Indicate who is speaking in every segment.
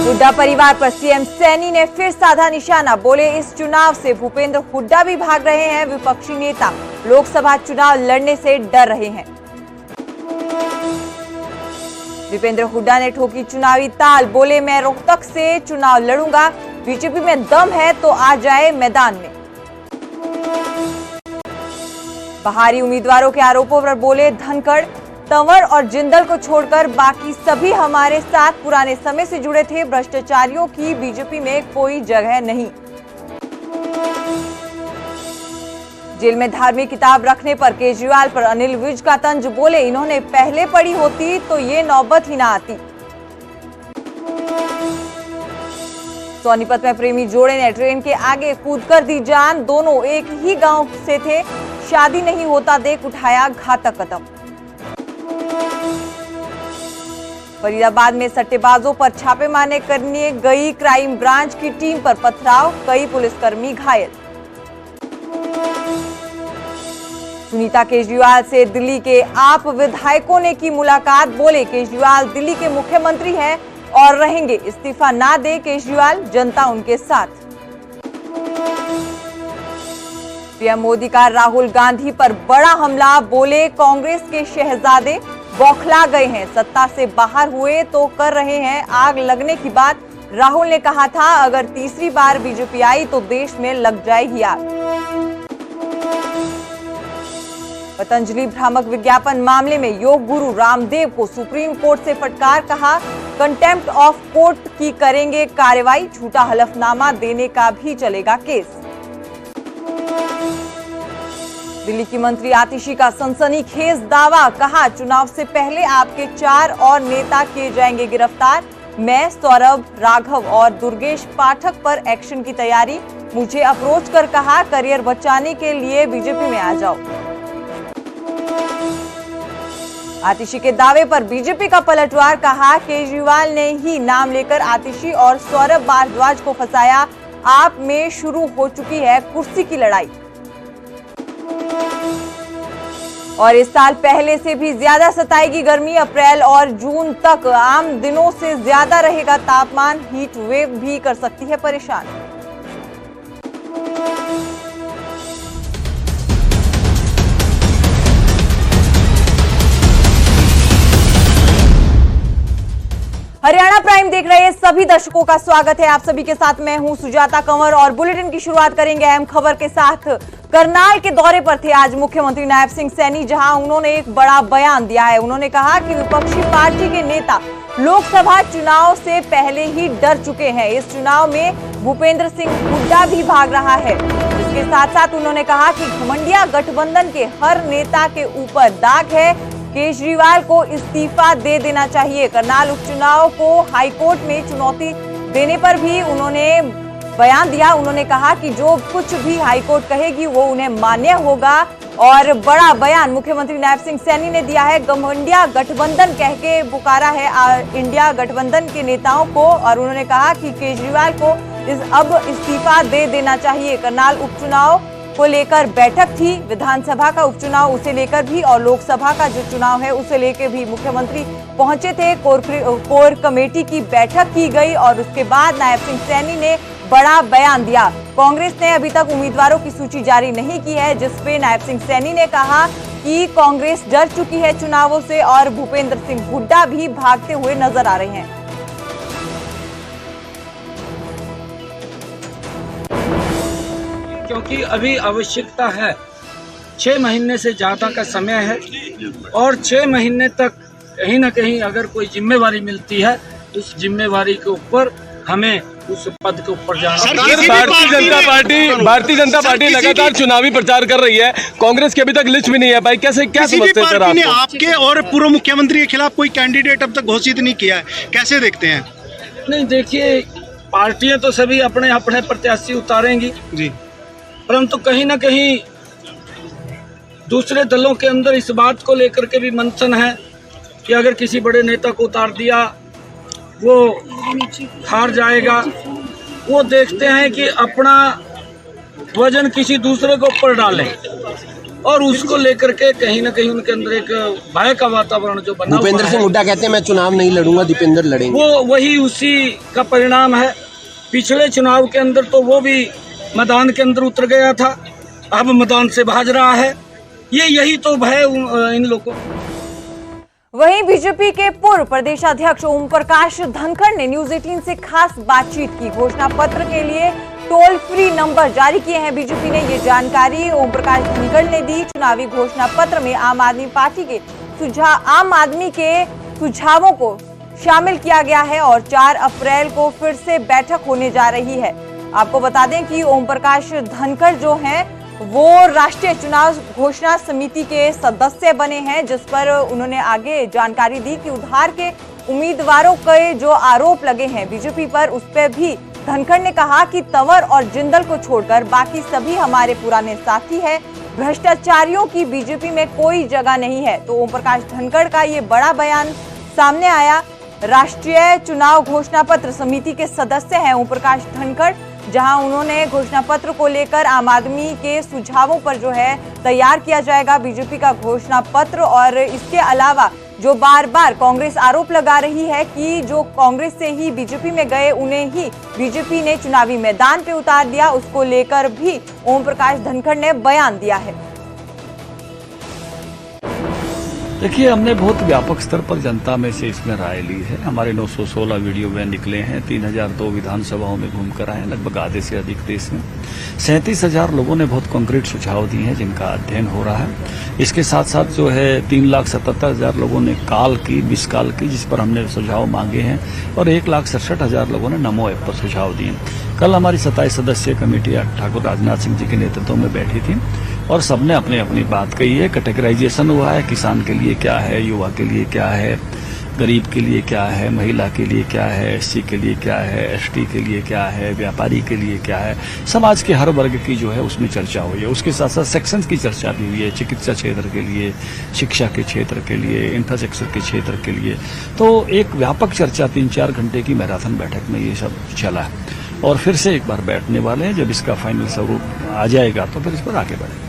Speaker 1: हुड्डा परिवार पर सीएम सैनी ने फिर साधा निशाना। बोले, इस चुनाव से भूपेंद्र हुड्डा भी भाग रहे हैं। विपक्षी नेता लोकसभा चुनाव लड़ने से डर रहे हैं। भूपेंद्र हुड्डा ने ठोकी चुनावी ताल। बोले, मैं रोहतक से चुनाव लड़ूंगा। बीजेपी में दम है तो आ जाए मैदान में। बाहरी उम्मीदवारों के आरोपों पर बोले धनखड़, तंवर और जिंदल को छोड़कर बाकी सभी हमारे साथ पुराने समय से जुड़े थे। भ्रष्टाचारियों की बीजेपी में कोई जगह नहीं। जेल में धार्मिक किताब रखने पर केजरीवाल पर अनिल विज का तंज। बोले, इन्होंने पहले पढ़ी होती तो ये नौबत ही ना आती। सोनीपत में प्रेमी जोड़े ने ट्रेन के आगे कूदकर दी जान। दोनों एक ही गांव से थे। शादी नहीं होता देख उठाया घातक कदम। फरीदाबाद में सट्टेबाजों पर छापेमारी करने गई क्राइम ब्रांच की टीम पर पथराव। कई पुलिसकर्मी घायल। सुनीता केजरीवाल से दिल्ली के आप विधायकों ने की मुलाकात। बोले, केजरीवाल दिल्ली के मुख्यमंत्री हैं और रहेंगे। इस्तीफा ना दे केजरीवाल, जनता उनके साथ। पीएम मोदी का राहुल गांधी पर बड़ा हमला। बोले, कांग्रेस के शहजादे बौखला गए हैं। सत्ता से बाहर हुए तो कर रहे हैं आग लगने की बात। राहुल ने कहा था, अगर तीसरी बार बीजेपी आई तो देश में लग जाएगी आग। पतंजलि भ्रामक विज्ञापन मामले में योग गुरु रामदेव को सुप्रीम कोर्ट से फटकार। कहा, कंटेम्प्ट ऑफ कोर्ट की करेंगे कार्रवाई। झूठा हलफनामा देने का भी चलेगा केस। दिल्ली की मंत्री आतिशी का सनसनीखेज दावा। कहा, चुनाव से पहले आपके 4 और नेता किए जाएंगे गिरफ्तार। मैं, सौरभ, राघव और दुर्गेश पाठक पर एक्शन की तैयारी। मुझे अप्रोच कर कहा, करियर बचाने के लिए बीजेपी में आ जाओ। आतिशी के दावे पर बीजेपी का पलटवार। कहा, केजरीवाल ने ही नाम लेकर आतिशी और सौरभ भारद्वाज को फंसाया। आप में शुरू हो चुकी है कुर्सी की लड़ाई। और इस साल पहले से भी ज्यादा सताएगी गर्मी। अप्रैल और जून तक आम दिनों से ज्यादा रहेगा तापमान। हीट वेव भी कर सकती है परेशान। हरियाणा प्राइम देख रहे सभी दर्शकों का स्वागत है। आप सभी के साथ मैं हूं सुजाता कंवर और बुलेटिन की शुरुआत करेंगे अहम खबर के साथ। करनाल के दौरे पर थे आज मुख्यमंत्री नायब सिंह सैनी, जहां उन्होंने एक बड़ा बयान दिया है। उन्होंने कहा कि विपक्षी पार्टी के नेता लोकसभा चुनाव से पहले ही डर चुके हैं। इस चुनाव में भूपेंद्र सिंह हुड्डा भी भाग रहा है। इसके साथ साथ उन्होंने कहा कि घमंडिया गठबंधन के हर नेता के ऊपर दाग है। केजरीवाल को इस्तीफा दे देना चाहिए। करनाल उपचुनाव को हाईकोर्ट में चुनौती देने पर भी उन्होंने बयान दिया। उन्होंने कहा कि जो कुछ भी हाईकोर्ट कहेगी वो उन्हें मान्य होगा। और बड़ा बयान मुख्यमंत्री नायब सिंह सैनी ने दिया है। गठबंडिया गठबंधन कह के पुकारा है इंडिया गठबंधन के नेताओं को। और उन्होंने कहा कि केजरीवाल को अब इस्तीफा दे देना चाहिए। करनाल उपचुनाव को लेकर बैठक थी। विधानसभा का उपचुनाव उसे लेकर भी और लोकसभा का जो चुनाव है उसे लेकर भी मुख्यमंत्री पहुंचे थे। कोर कमेटी की बैठक की गई और उसके बाद नायब सिंह सैनी ने बड़ा बयान दिया। कांग्रेस ने अभी तक उम्मीदवारों की सूची जारी नहीं की है, जिसपे नायब सिंह सैनी ने कहा कि कांग्रेस डर चुकी है चुनावों से और भूपेंद्र सिंह हुड्डा भी भागते हुए नजर आ रहे हैं।
Speaker 2: क्योंकि अभी आवश्यकता है, 6 महीने से ज्यादा का समय है और 6 महीने तक कहीं ना कहीं अगर कोई जिम्मेवारी मिलती है उस जिम्मेवारी के ऊपर हमें उस पद के ऊपर जाना।
Speaker 3: भारतीय जनता पार्टी लगातार चुनावी प्रचार कर रही है। कांग्रेस की अभी तक लिस्ट भी नहीं है भाई, कैसे क्या समझते हैं सर आप?
Speaker 4: आपके और पूर्व मुख्यमंत्री के खिलाफ कोई कैंडिडेट अब तक घोषित नहीं किया है, कैसे देखते हैं?
Speaker 2: नहीं, देखिए, पार्टियां तो सभी अपने अपने प्रत्याशी उतारेंगी
Speaker 4: जी,
Speaker 2: परंतु कहीं ना कहीं दूसरे दलों के अंदर इस बात को लेकर के भी मंथन है कि अगर किसी बड़े नेता को उतार दिया वो हार जाएगा। वो देखते हैं कि अपना वजन किसी दूसरे के ऊपर डालें और उसको लेकर के कहीं ना कहीं उनके अंदर एक भय का वातावरण जो बना हुआ
Speaker 5: भूपेंद्र सिंह
Speaker 2: है,
Speaker 5: हुड्डा कहते हैं मैं चुनाव नहीं लड़ूंगा, दीपेंद्र लड़ेंगे।
Speaker 2: वो वही उसी का परिणाम है। पिछले चुनाव के अंदर तो वो भी मैदान के अंदर उतर गया था, अब मैदान से भाग रहा है। यही तो भय इन लोगों।
Speaker 1: वहीं बीजेपी के पूर्व प्रदेशाध्यक्ष ओम प्रकाश धनखड़ ने न्यूज 18 से खास बातचीत की। घोषणा पत्र के लिए टोल फ्री नंबर जारी किए हैं बीजेपी ने, ये जानकारी ओम प्रकाश धनखड़ ने दी। चुनावी घोषणा पत्र में आम आदमी के सुझावों को शामिल किया गया है और 4 अप्रैल को फिर से बैठक होने जा रही है। आपको बता दें कि ओम प्रकाश धनखड़ जो हैं वो राष्ट्रीय चुनाव घोषणा समिति के सदस्य बने हैं, जिस पर उन्होंने आगे जानकारी दी कि उधार के उम्मीदवारों के जो आरोप लगे हैं बीजेपी पर, उस पर भी धनखड़ ने कहा कि तंवर और जिंदल को छोड़कर बाकी सभी हमारे पुराने साथी हैं, भ्रष्टाचारियों की बीजेपी में कोई जगह नहीं है। तो ओम प्रकाश धनखड़ का ये बड़ा बयान सामने आया। राष्ट्रीय चुनाव घोषणा पत्र समिति के सदस्य हैं ओम प्रकाश धनखड़, जहां उन्होंने घोषणा पत्र को लेकर आम आदमी के सुझावों पर जो है तैयार किया जाएगा बीजेपी का घोषणा पत्र। और इसके अलावा जो बार बार कांग्रेस आरोप लगा रही है कि जो कांग्रेस से ही बीजेपी में गए उन्हें ही बीजेपी ने चुनावी मैदान पे उतार दिया, उसको लेकर भी ओम प्रकाश धनखड़ ने बयान दिया है।
Speaker 6: देखिए, हमने बहुत व्यापक स्तर पर जनता में से इसमें राय ली है। हमारे 916 वीडियो में निकले हैं, 3002 विधानसभाओं में घूमकर आए, लगभग आधे से अधिक देश में 37,000 लोगों ने बहुत कॉन्क्रीट सुझाव दिए हैं जिनका अध्ययन हो रहा है। इसके साथ साथ जो है 3,77,000 लोगों ने मिस कॉल की, जिस पर हमने सुझाव मांगे हैं, और 1,67,000 लोगों ने नमो ऐप पर सुझाव दिए। कल हमारी 27 सदस्यीय कमेटी ठाकुर राजनाथ सिंह जी के नेतृत्व में बैठी थी और सबने अपनी अपनी बात कही है। कैटेगराइजेशन हुआ है, किसान के लिए क्या है, युवा के लिए क्या है, गरीब के लिए क्या है, महिला के लिए क्या है, एससी के लिए क्या है, एसटी के लिए क्या है, व्यापारी के लिए क्या है, समाज के हर वर्ग की जो है उसमें चर्चा हुई है। उसके साथ साथ सेक्शंस की चर्चा भी हुई है, चिकित्सा क्षेत्र के लिए, शिक्षा के क्षेत्र के लिए, इंफ्रास्ट्रक्चर के क्षेत्र के लिए। तो एक व्यापक चर्चा 3-4 घंटे की मैराथन बैठक में ये सब चला है और फिर से एक बार बैठने वाले हैं। जब इसका फाइनल स्वरूप आ जाएगा तो फिर इस पर आगे बढ़ेंगे।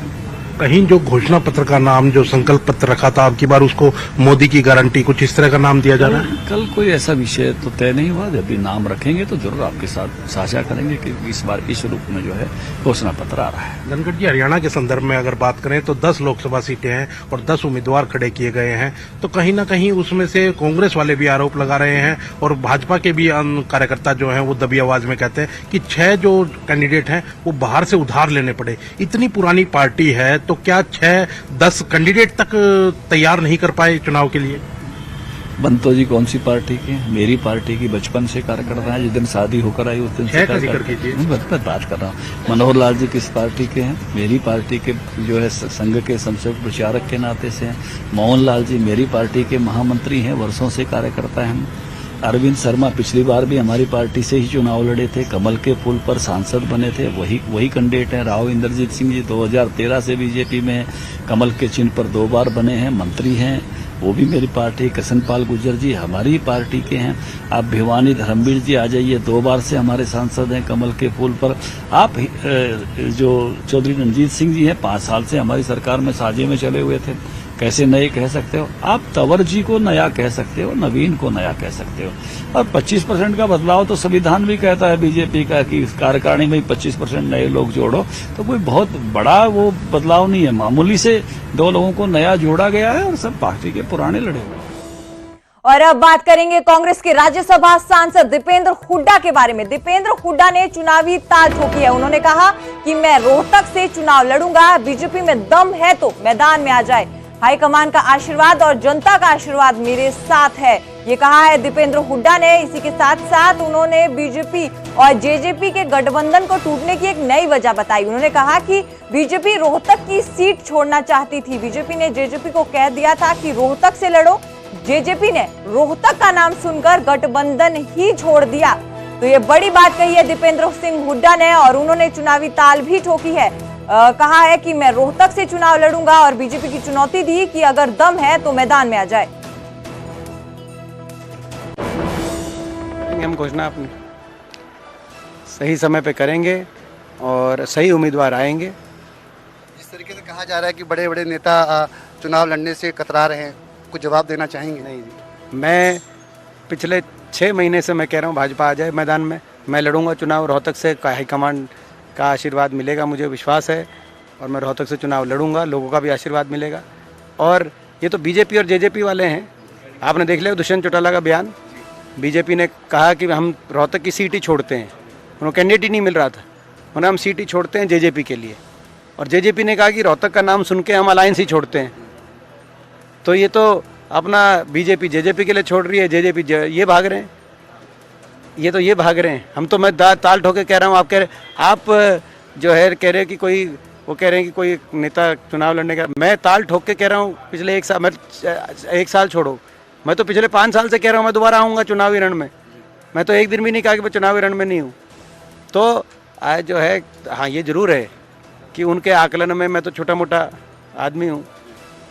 Speaker 4: कहीं जो घोषणा पत्र का नाम जो संकल्प पत्र रखा था, अब की बार उसको मोदी की गारंटी, कुछ इस तरह का नाम दिया जा रहा है।
Speaker 6: कल कोई ऐसा विषय तो तय नहीं हुआ, जब भी नाम रखेंगे तो जरूर आपके साथ साझा करेंगे कि इस बार इस रूप में जो है घोषणा पत्र आ रहा है।
Speaker 4: धनखड़ जी, हरियाणा के संदर्भ में अगर बात करें तो 10 लोकसभा सीटें हैं और 10 उम्मीदवार खड़े किए गए हैं, तो कहीं ना कहीं उसमें से कांग्रेस वाले भी आरोप लगा रहे हैं और भाजपा के भी कार्यकर्ता जो हैं वो दबी आवाज में कहते हैं कि 6 जो कैंडिडेट हैं वो बाहर से उधार लेने पड़े। इतनी पुरानी पार्टी है तो क्या 6-10 कैंडिडेट तक तैयार नहीं कर पाए चुनाव के लिए?
Speaker 6: बंतो जी कौन सी पार्टी के? मेरी पार्टी की बचपन से कार्यकर्ता है, जिस दिन शादी होकर आई उस दिन से बात कर रहा हूँ। मनोहर लाल जी किस पार्टी के हैं? मेरी पार्टी के जो है संघ के संसद प्रचारक के नाते से हैं। मोहन लाल जी मेरी पार्टी के महामंत्री हैं, वर्षों से कार्यकर्ता हैं। अरविंद शर्मा पिछली बार भी हमारी पार्टी से ही चुनाव लड़े थे, कमल के फूल पर सांसद बने थे, वही कैंडिडेट हैं। राव इंद्रजीत सिंह जी 2013 से बीजेपी में कमल के चिन्ह पर 2 बार बने हैं, मंत्री हैं, वो भी मेरी पार्टी। कृष्णपाल गुर्जर जी हमारी पार्टी के हैं। आप भिवानी धर्मवीर जी आ जाइए, 2 बार से हमारे सांसद हैं कमल के फूल पर। आप जो चौधरी रणजीत सिंह जी हैं 5 साल से हमारी सरकार में साझे में चले हुए थे, कैसे नए कह सकते हो? आप तंवर जी को नया कह सकते हो, नवीन को नया कह सकते हो। और 25% का बदलाव तो संविधान भी कहता है बीजेपी का कि कार्यकारिणी में 25% नए लोग जोड़ो, तो कोई बहुत बड़ा वो बदलाव नहीं है। मामूली से 2 लोगों को नया जोड़ा गया है और सब पार्टी के पुराने लड़े हुए।
Speaker 1: और अब बात करेंगे कांग्रेस के राज्यसभा सांसद दीपेंद्र हुड्डा के बारे में। दीपेंद्र हुड्डा ने चुनावी ताल ठोकी है। उन्होंने कहा कि मैं रोहतक से चुनाव लड़ूंगा, बीजेपी में दम है तो मैदान में आ जाए, हाईकमान का आशीर्वाद और जनता का आशीर्वाद मेरे साथ है, ये कहा है दीपेंद्र हुड्डा ने। इसी के साथ साथ उन्होंने बीजेपी और जेजेपी के गठबंधन को टूटने की एक नई वजह बताई। उन्होंने कहा कि बीजेपी रोहतक की सीट छोड़ना चाहती थी, बीजेपी ने जेजेपी को कह दिया था कि रोहतक से लड़ो, जेजेपी ने रोहतक का नाम सुनकर गठबंधन ही छोड़ दिया। तो ये बड़ी बात कही है दीपेंद्र सिंह हुड्डा ने और उन्होंने चुनावी ताल भी ठोकी है। कहा है कि मैं रोहतक से चुनाव लड़ूंगा और बीजेपी की चुनौती दी कि अगर दम है तो मैदान में आ जाए।
Speaker 7: हम घोषणा अपनी सही समय पे करेंगे और सही उम्मीदवार आएंगे।
Speaker 8: जिस तरीके से कहा कहा जा रहा है कि बड़े बड़े नेता चुनाव लड़ने से कतरा रहे हैं, कुछ जवाब देना चाहेंगे?
Speaker 7: नहीं जी, मैं पिछले 6 महीने से मैं कह रहा हूँ भाजपा आ जाए मैदान में, मैं लड़ूंगा चुनाव। रोहतक से हाईकमांड का आशीर्वाद मिलेगा, मुझे विश्वास है, और मैं रोहतक से चुनाव लड़ूंगा, लोगों का भी आशीर्वाद मिलेगा। और ये तो बीजेपी और जेजेपी वाले हैं, आपने देख लिया दुष्यंत चौटाला का बयान। बीजेपी ने कहा कि हम रोहतक की सीट ही छोड़ते हैं, उन्होंने कैंडिडेट ही नहीं मिल रहा था, उन्हें हम सीट ही छोड़ते हैं जेजेपी के लिए। और जेजेपी ने कहा कि रोहतक का नाम सुन के हम अलायंस ही छोड़ते हैं। तो ये तो अपना बीजेपी जेजेपी के लिए छोड़ रही है, जेजेपी ये भाग रहे हैं, ये भाग रहे हैं। हम तो मैं ताल ठोके कह रहा हूँ, आप जो है कह रहे हैं कि कोई, वो कह रहे हैं कि कोई नेता चुनाव लड़ने का, मैं ताल ठोक के कह रहा हूँ पिछले 1 साल, मैं 1 साल छोड़ो, मैं तो पिछले 5 साल से कह रहा हूँ मैं दोबारा आऊँगा चुनावी रण में। मैं तो एक दिन भी नहीं कहा कि मैं चुनावी रण में नहीं हूँ। तो आज जो है, हाँ ये ज़रूर है कि उनके आकलन में मैं तो छोटा मोटा आदमी हूँ,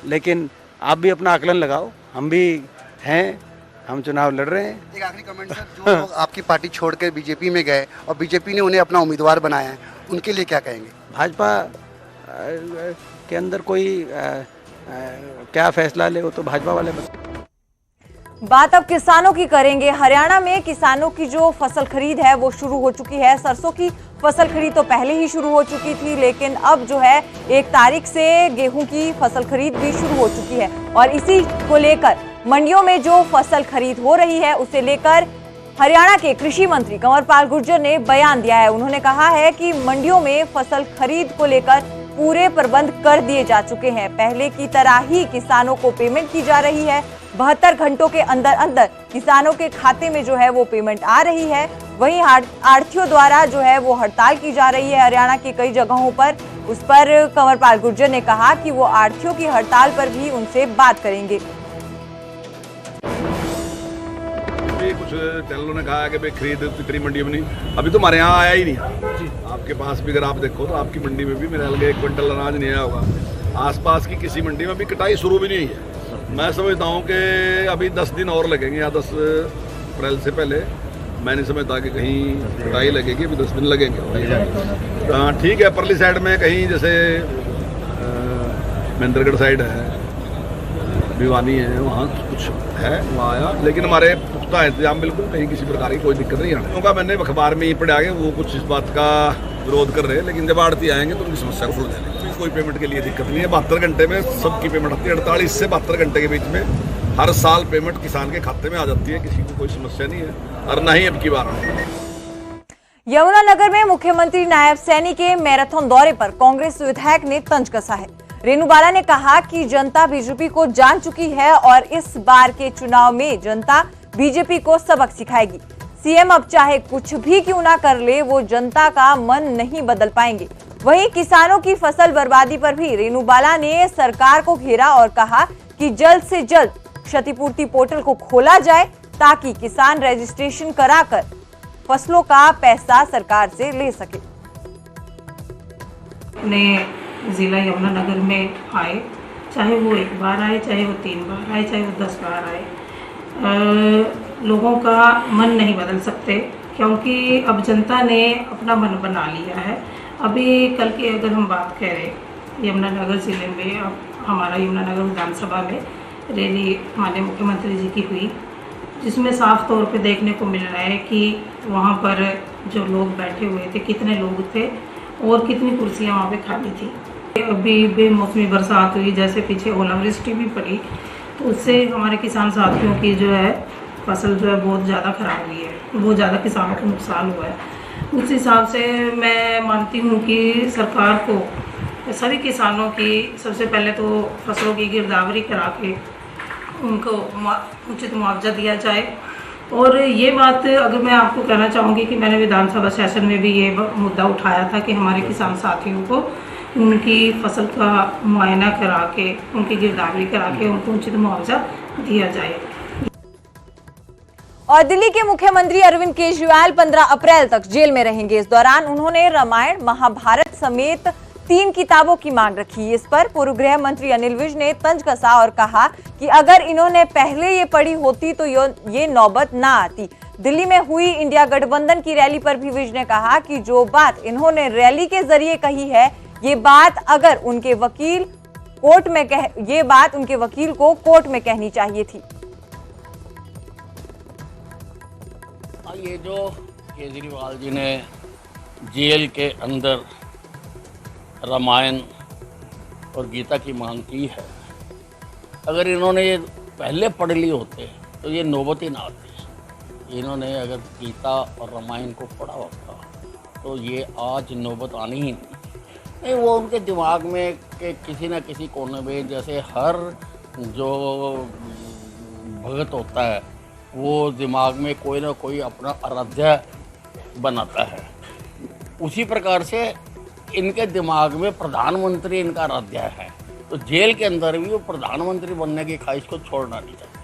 Speaker 7: लेकिन आप भी अपना आकलन लगाओ, हम भी हैं, हम चुनाव लड़ रहे हैं।
Speaker 8: एक आखिरी कमेंट सर, जो लोग आपकी पार्टी छोड़कर बीजेपी में गए और बीजेपी ने उन्हें अपना उम्मीदवार बनाया है, उनके लिए क्या कहेंगे?
Speaker 7: भाजपा के अंदर कोई क्या फैसला ले वो तो भाजपा वाले बता।
Speaker 1: बात अब किसानों की करेंगे। हरियाणा में किसानों की जो फसल खरीद है वो शुरू हो चुकी है। सरसों की फसल खरीद तो पहले ही शुरू हो चुकी थी, लेकिन अब जो है 1 तारीख से गेहूं की फसल खरीद भी शुरू हो चुकी है। और इसी को लेकर मंडियों में जो फसल खरीद हो रही है उसे लेकर हरियाणा के कृषि मंत्री कंवरपाल गुर्जर ने बयान दिया है। उन्होंने कहा है कि मंडियों में फसल खरीद को लेकर पूरे प्रबंध कर दिए जा चुके हैं। पहले की तरह ही किसानों को पेमेंट की जा रही है। 72 घंटों के अंदर अंदर किसानों के खाते में जो है वो पेमेंट आ रही है। वहीं आढ़तियों द्वारा जो है वो हड़ताल की जा रही है हरियाणा की कई जगहों पर। उस पर कंवरपाल गुर्जर ने कहा कि वो आढ़तियों की हड़ताल पर भी उनसे बात करेंगे।
Speaker 9: कुछ चैनलों ने कहा है कि भाई खरीद इतनी मंडी में नहीं, अभी तो हमारे यहाँ आया ही नहीं। आपके पास भी अगर आप देखो तो आपकी मंडी में भी मेरे लगे 1 क्विंटल अनाज नहीं आया होगा। आसपास की किसी मंडी में भी कटाई शुरू भी नहीं हुई है। मैं समझता हूँ कि अभी 10 दिन और लगेंगे या 10 अप्रैल से पहले। मैं नहीं समझता कि कहीं कटाई लगेगी, अभी 10 दिन लगेंगे। ठीक है, परली साइड में कहीं जैसे महेंद्रगढ़ साइड है, भिवानी है, वहाँ कुछ है, वहाँ आया, लेकिन हमारे पुख्ता इंतजाम बिल्कुल कहीं किसी प्रकार की कोई दिक्कत नहीं आने। उनका मैंने अखबार में ही पढ़ा के वो कुछ इस बात का विरोध कर रहे हैं, लेकिन जब आड़ती आएंगे तो उनकी समस्या को सुलझा लेंगे। कोई पेमेंट के लिए दिक्कत नहीं है। 72 घंटे में सबकी पेमेंट आती है। 48 से 72 घंटे के बीच में हर साल पेमेंट किसान के खाते में आ जाती है, किसी को कोई समस्या नहीं है और ना ही अब की बार।
Speaker 1: यमुनानगर में मुख्यमंत्री नायब सैनी के मैराथन दौरे पर कांग्रेस विधायक ने तंज कसा है। रेणु बाला ने कहा कि जनता बीजेपी को जान चुकी है और इस बार के चुनाव में जनता बीजेपी को सबक सिखाएगी। सीएम अब चाहे कुछ भी क्यों ना कर ले, वो जनता का मन नहीं बदल पाएंगे। वहीं किसानों की फसल बर्बादी पर भी रेणु बाला ने सरकार को घेरा और कहा कि जल्द से जल्द क्षतिपूर्ति पोर्टल को खोला जाए ताकि किसान रजिस्ट्रेशन कराकर फसलों का पैसा सरकार से ले सके।
Speaker 10: जिला यमुनानगर में आए, चाहे वो 1 बार आए, चाहे वो 3 बार आए, चाहे वो 10 बार आए, लोगों का मन नहीं बदल सकते, क्योंकि अब जनता ने अपना मन बना लिया है। अभी कल की अगर हम बात करें, यमुनानगर ज़िले में अब हमारा यमुनानगर विधानसभा में रैली माननीय मुख्यमंत्री जी की हुई, जिसमें साफ तौर पे देखने को मिल रहा है कि वहाँ पर जो लोग बैठे हुए थे, कितने लोग थे और कितनी कुर्सियाँ वहाँ पे खाली थी। अभी बेमौसमी बरसात हुई, जैसे पीछे ओलावृष्टि भी पड़ी, तो उससे हमारे किसान साथियों की जो है फसल जो है बहुत ज़्यादा ख़राब हुई है, बहुत ज़्यादा किसानों को नुकसान हुआ है। उस हिसाब से मैं मानती हूँ कि सरकार को सभी किसानों की सबसे पहले तो फसलों की गिरदावरी करा के उनको उचित मुआवजा दिया जाए। और ये बात अगर मैं आपको कहना चाहूँगी कि मैंने विधानसभा सेशन में भी ये मुद्दा उठाया था कि हमारे किसान साथियों को उनकी फसल का मुआयना करा के, उनकी गिरदावरी करा के उनको उचित मुआवजा दिया जाए।
Speaker 1: और दिल्ली के मुख्यमंत्री अरविंद केजरीवाल 15 अप्रैल तक जेल में रहेंगे। इस दौरान उन्होंने रामायण, महाभारत समेत 3 किताबों की मांग रखी। इस पर पूर्व गृह मंत्री अनिल विज ने तंज कसा और कहा कि अगर इन्होंने पहले ये पढ़ी होती तो ये नौबत ना आती। दिल्ली में हुई इंडिया गठबंधन की रैली पर भी विज ने कहा कि जो बात इन्होंने रैली के जरिए कही है, ये बात उनके वकील को कोर्ट में कहनी चाहिए थी।
Speaker 11: ये जो केजरीवाल जी ने जेल के अंदर रामायण और गीता की मांग की है, अगर इन्होंने ये पहले पढ़ लिए होते तो ये नौबत ही ना आती। इन्होंने अगर गीता और रामायण को पढ़ा होता तो ये आज नौबत आनी ही नहीं। वो उनके दिमाग में के किसी न किसी कोने में, जैसे हर जो भगत होता है वो दिमाग में कोई ना कोई अपना आराध्य बनाता है, उसी प्रकार से इनके दिमाग में प्रधानमंत्री इनका आराध्य है। तो जेल के अंदर भी वो प्रधानमंत्री बनने की ख्वाहिश को छोड़ना नहीं चाहते।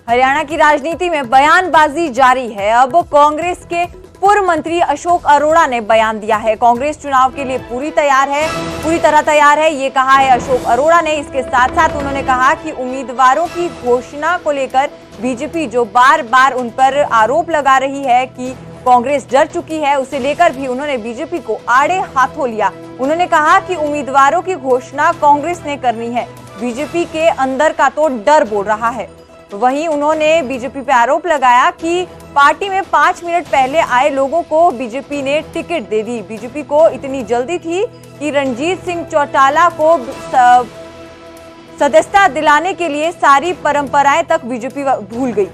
Speaker 1: हरियाणा की राजनीति में बयानबाजी जारी है। अब कांग्रेस के पूर्व मंत्री अशोक अरोड़ा ने बयान दिया है। कांग्रेस चुनाव के लिए पूरी तरह तैयार है, ये कहा है अशोक अरोड़ा ने। इसके साथ साथ उन्होंने कहा कि उम्मीदवारों की घोषणा को लेकर बीजेपी जो बार बार उन पर आरोप लगा रही है कि कांग्रेस डर चुकी है, उसे लेकर भी उन्होंने बीजेपी को आड़े हाथों लिया। उन्होंने कहा कि उम्मीदवारों की घोषणा कांग्रेस ने करनी है, बीजेपी के अंदर का तो डर बोल रहा है। वहीं उन्होंने बीजेपी पे आरोप लगाया कि पार्टी में 5 मिनट पहले आए लोगों को बीजेपी ने टिकट दे दी। बीजेपी को इतनी जल्दी थी कि रणजीत सिंह चौटाला को सदस्यता दिलाने के लिए सारी परंपराएं तक बीजेपी भूल गई।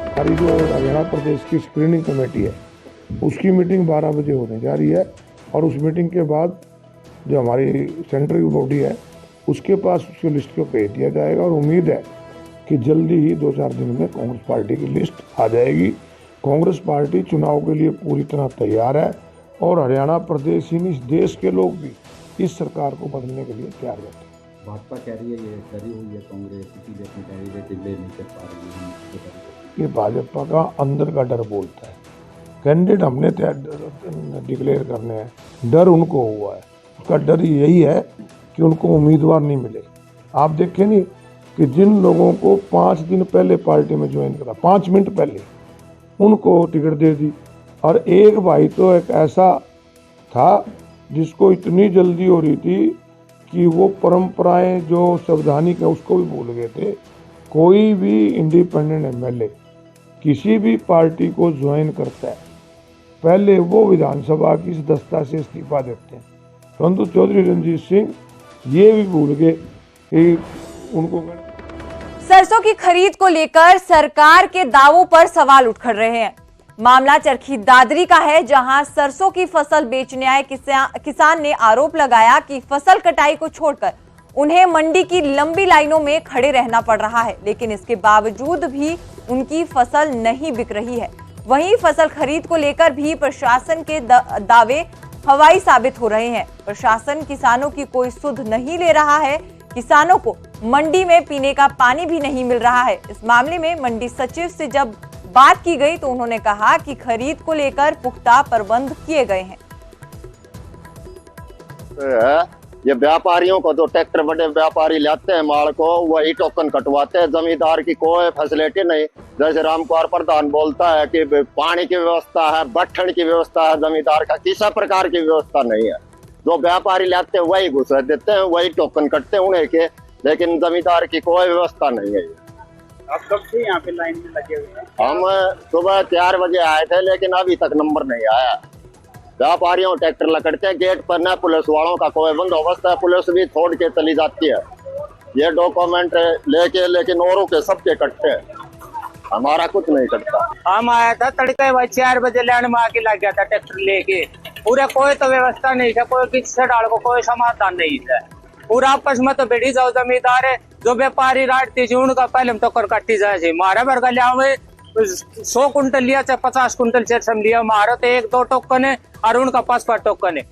Speaker 12: हमारी जो हरियाणा प्रदेश की स्क्रीनिंग कमेटी है उसकी मीटिंग 12 बजे होने जा रही है और उस मीटिंग के बाद जो हमारी सेंट्रल बॉडी है उसके पास उसकी लिस्ट को भेज दिया जाएगा और उम्मीद है कि जल्दी ही 2-4 दिन में कांग्रेस पार्टी की लिस्ट आ जाएगी। कांग्रेस पार्टी चुनाव के लिए पूरी तरह तैयार है और हरियाणा प्रदेश ही नहीं, इस देश के लोग भी इस सरकार को बदलने के लिए तैयार रहते हैं।
Speaker 13: भाजपा कह रही है ये डरी हुई है कांग्रेस, इसीलिए अपनी कैंडिडेट डिक्लेयर नहीं कर पा रही है।
Speaker 12: ये भाजपा का अंदर का डर बोलता है। कैंडिडेट हमने डिक्लेयर करने हैं, डर उनको हुआ है। उसका डर यही है कि उनको उम्मीदवार नहीं मिले। आप देखें नहीं कि जिन लोगों को 5 दिन पहले पार्टी में ज्वाइन करा, 5 मिनट पहले उनको टिकट दे दी। और एक भाई तो एक ऐसा था जिसको इतनी जल्दी हो रही थी कि वो परंपराएं जो संवैधानिक है उसको भी भूल गए थे। कोई भी इंडिपेंडेंट एमएलए किसी भी पार्टी को ज्वाइन करता है पहले वो विधानसभा की सदस्यता से इस्तीफा देते हैं, परंतु चौधरी रणजीत सिंह ये भी भूल गए कि उनको
Speaker 1: सरसों की खरीद को लेकर सरकार के दावों पर सवाल उठ खड़ रहे हैं। मामला चरखी दादरी का है, जहां सरसों की फसल बेचने आए किसान ने आरोप लगाया कि फसल कटाई को छोड़कर उन्हें मंडी की लंबी लाइनों में खड़े रहना पड़ रहा है, लेकिन इसके बावजूद भी उनकी फसल नहीं बिक रही है। वहीं फसल खरीद को लेकर भी प्रशासन के दावे हवाई साबित हो रहे हैं। प्रशासन किसानों की कोई सुध नहीं ले रहा है, किसानों को मंडी में पीने का पानी भी नहीं मिल रहा है। इस मामले में मंडी सचिव से जब बात की गई तो उन्होंने कहा कि खरीद को लेकर पुख्ता प्रबंध किए गए हैं।
Speaker 14: ये व्यापारियों को जो ट्रैक्टर बड़े व्यापारी लाते हैं माल को, वही टोकन कटवाते हैं। जमींदार की कोई फैसिलिटी नहीं। जैसे रामकुमार प्रधान बोलता है कि पानी की व्यवस्था है, बैठने की व्यवस्था है, जमींदार का किसी प्रकार की व्यवस्था नहीं है। जो व्यापारी लाते हैं वही घुस देते हैं, वही टोकन कटते हैं उन्हें के, लेकिन जमींदार की कोई व्यवस्था नहीं है।
Speaker 15: आप कब से यहाँ पे लाइन में लगे हुए हैं?
Speaker 14: हम सुबह 4 बजे आए थे, लेकिन अभी तक नंबर नहीं आया। व्यापारियों ट्रैक्टर लकड़ते हैं, गेट पर न पुलिस वालों का कोई बंदोबस्त है, पुलिस भी छोड़ के चली जाती है। ये डॉक्यूमेंट लेके, लेकिन औरों के सबके कटते हैं, हमारा कुछ नहीं कटता।
Speaker 15: हम आया था तड़के 4 बजे लाइन में आके लग गया था ट्रैक्टर लेके। पूरा कोई तो व्यवस्था नहीं था, कोई किसी से डाल को कोई समाधान नहीं था। पूरा आपस में तो बेड़ी जाओ जमींदार है, जो व्यापारी राटती जी उनका पहले तो कर काटी जाए। मारा भर का लिया 100 कुंटल लिया चाहे 50 कुंटल से लिया, मारा तो 1-2 टोकन है और उनका 5-5 टोकन है।